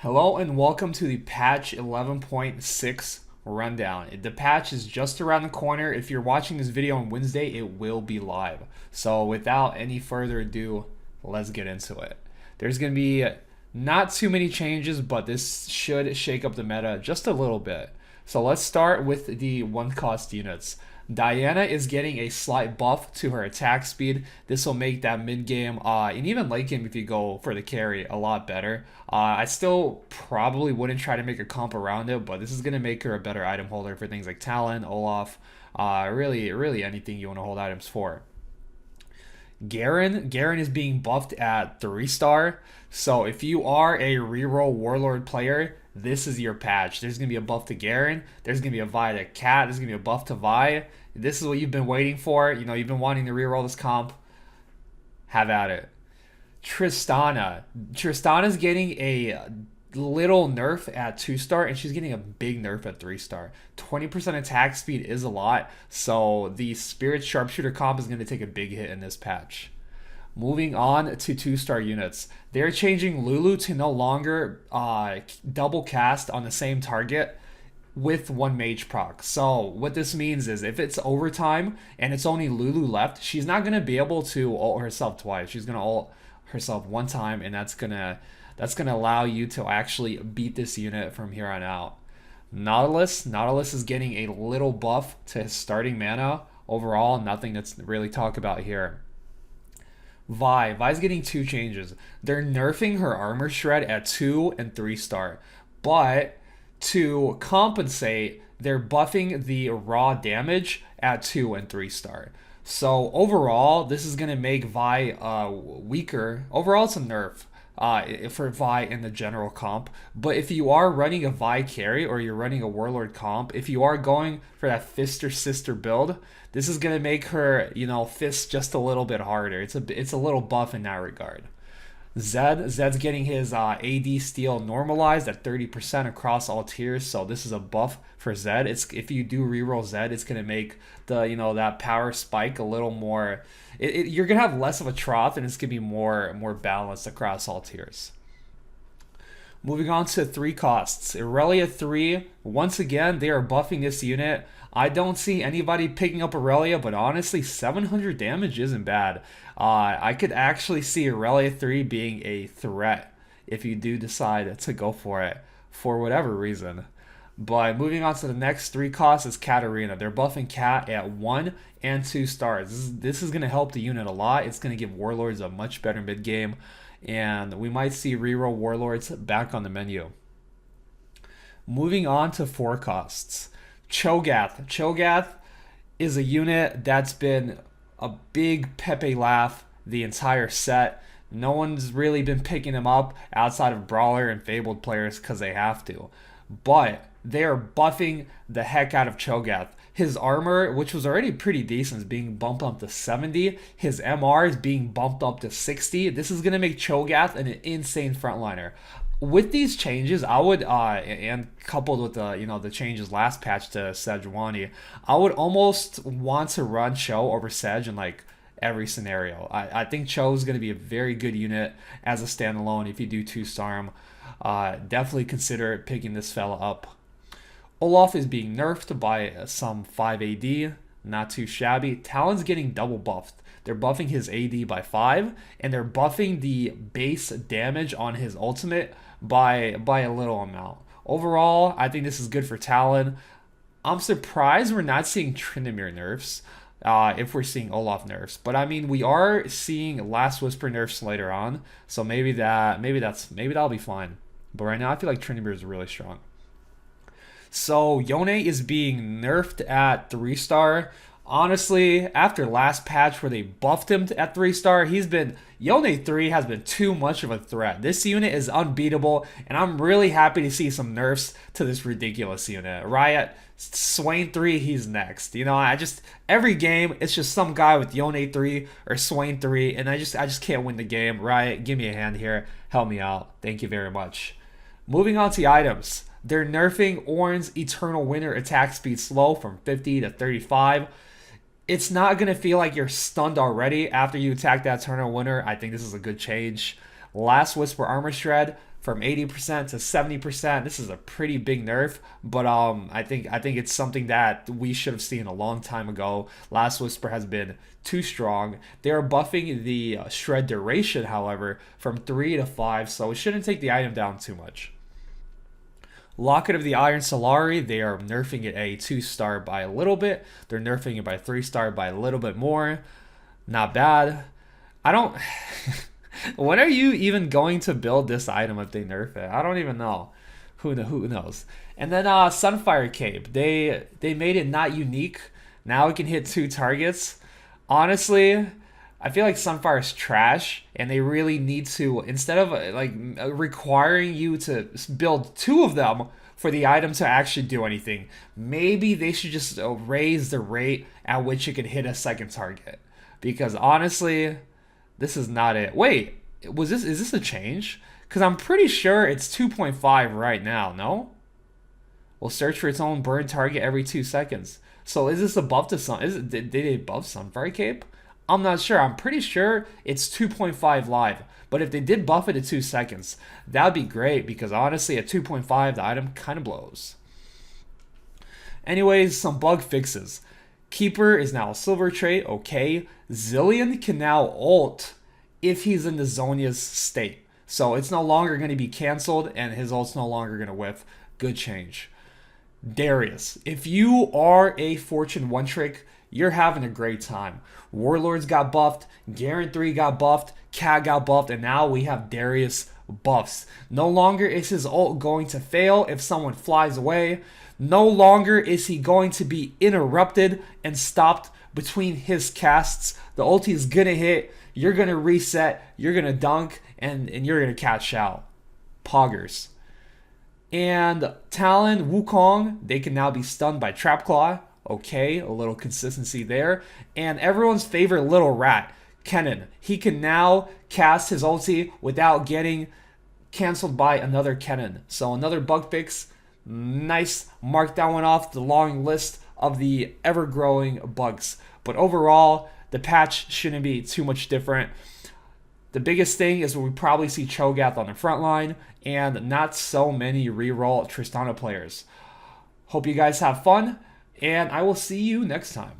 Hello and welcome to the patch 11.6 rundown. The patch is just around the corner. If you're watching this video on Wednesday, it will be live. So without any further ado, let's get into it. There's going to be not too many changes, but this should shake up the meta just a little bit. So let's start with the one cost units. Diana is getting a slight buff to her attack speed. This will make that mid game and even late game if you go for the carry a lot better. I still probably wouldn't try to make a comp around it, but this is going to make her a better item holder for things like Talon, Olaf, really anything you want to hold items for. Garen is being buffed at 3-star. So if you are a reroll warlord player, this is your patch. There's going to be a buff to Garen. There's going to be a Vi to Cat. There's going to be a buff to Vi. This is what you've been waiting for. You know, you've been wanting to reroll this comp. Have at it. Tristana's getting a little nerf at 2-star, and she's getting a big nerf at 3-star. 20% attack speed is a lot, so the Spirit Sharpshooter comp is going to take a big hit in this patch. Moving on to 2-star units. They're changing Lulu to no longer double cast on the same target with one mage proc. So what this means is if it's overtime and it's only Lulu left, she's not going to be able to ult herself twice. She's going to ult herself one time, and that's gonna allow you to actually beat this unit from here on out. Nautilus is getting a little buff to his starting mana. Overall, nothing that's really talked about here. Vi's getting 2 changes. They're nerfing her armor shred at 2 and 3-star, but to compensate, they're buffing the raw damage at 2 and 3-star. So overall, this is going to make Vi weaker. Overall, it's a nerf for Vi in the general comp. But if you are running a Vi carry or you're running a Warlord comp, if you are going for that Fister Sister build, this is going to make her, fist just a little bit harder. It's a little buff in that regard. Zed's getting his AD steal normalized at 30% across all tiers, so this is a buff for Zed. If you do reroll Zed, it's gonna make the that power spike a little more. You're gonna have less of a trough, and it's gonna be more balanced across all tiers. Moving on to 3 costs. Aurelia 3, once again, they are buffing this unit. I don't see anybody picking up Aurelia, but honestly, 700 damage isn't bad. I could actually see Aurelia 3 being a threat if you do decide to go for it, for whatever reason. But moving on to the next 3 costs is Katarina. They're buffing Cat at 1 and 2 stars. This is going to help the unit a lot. It's going to give Warlords a much better mid game, and we might see reroll Warlords back on the menu. Moving on to 4 costs. Cho'Gath is a unit that's been a big Pepe laugh the entire set. No one's really been picking him up outside of Brawler and Fabled players because they have to. But they are buffing the heck out of Cho'Gath. His armor, which was already pretty decent, is being bumped up to 70. His MR is being bumped up to 60. This is going to make Cho'Gath an insane frontliner. With these changes, I would, and coupled with the changes last patch to Sejuani, I would almost want to run Cho over Sej in like every scenario. I think Cho is going to be a very good unit as a standalone if you do 2-star him. Definitely consider picking this fella up. Olaf is being nerfed by some 5 AD, not too shabby. Talon's getting double buffed. They're buffing his AD by 5, and they're buffing the base damage on his ultimate by a little amount. Overall, I think this is good for Talon. I'm surprised we're not seeing Tryndamere nerfs if we're seeing Olaf nerfs. But I mean, we are seeing Last Whisper nerfs later on, so maybe that'll be fine. But right now, I feel like Tryndamere is really strong. So Yone is being nerfed at 3-star. Honestly, after last patch where they buffed him at 3-star, Yone 3 has been too much of a threat. This unit is unbeatable, and I'm really happy to see some nerfs to this ridiculous unit. Riot, Swain 3, he's next. Every game, it's just some guy with Yone 3 or Swain 3, and I just can't win the game. Riot, give me a hand here. Help me out. Thank you very much. Moving on to items. They're nerfing Ornn's Eternal Winter attack speed slow from 50 to 35. It's not going to feel like you're stunned already after you attack that Eternal Winter. I think this is a good change. Last Whisper Armor Shred from 80% to 70%. This is a pretty big nerf, but I think it's something that we should have seen a long time ago. Last Whisper has been too strong. They are buffing the shred duration, however, from 3 to 5, so it shouldn't take the item down too much. Locket of the Iron Solari, they are nerfing it a 2-star by a little bit. They're nerfing it by 3-star by a little bit more. Not bad. I don't... When are you even going to build this item if they nerf it? I don't even know. Who knows? And then Sunfire Cape. They made it not unique. Now it can hit 2 targets. Honestly, I feel like Sunfire is trash, and they really need to, instead of like requiring you to build 2 of them for the item to actually do anything, maybe they should just raise the rate at which it can hit a 2nd target. Because honestly, this is not it. Wait, is this a change? Because I'm pretty sure it's 2.5 right now, no? Will search for its own burn target every 2 seconds. So is this a buff to some? Did they buff Sunfire Cape? I'm not sure. I'm pretty sure it's 2.5 live. But if they did buff it to 2 seconds, that would be great, because honestly at 2.5 the item kind of blows. Anyways, some bug fixes. Keeper is now a silver trait, okay. Zillion can now ult if he's in the Zhonya's state. So it's no longer going to be canceled, and his ult's no longer going to whiff. Good change. Darius, if you are a Fortune 1 trick, you're having a great time. Warlords got buffed, Garen 3 got buffed, Cat got buffed, and now we have Darius buffs. No longer is his ult going to fail if someone flies away. No longer is he going to be interrupted and stopped between his casts. The ulti is going to hit, you're going to reset, you're going to dunk, and you're going to catch out. Poggers. And Talon, Wukong, they can now be stunned by Trap Claw. Okay, a little consistency there. And everyone's favorite little rat, Kennen. He can now cast his ulti without getting canceled by another Kennen. So another bug fix. Nice. Mark that one off the long list of the ever-growing bugs. But overall, the patch shouldn't be too much different. The biggest thing is we probably see Cho'Gath on the front line and not so many reroll Tristana players. Hope you guys have fun, and I will see you next time.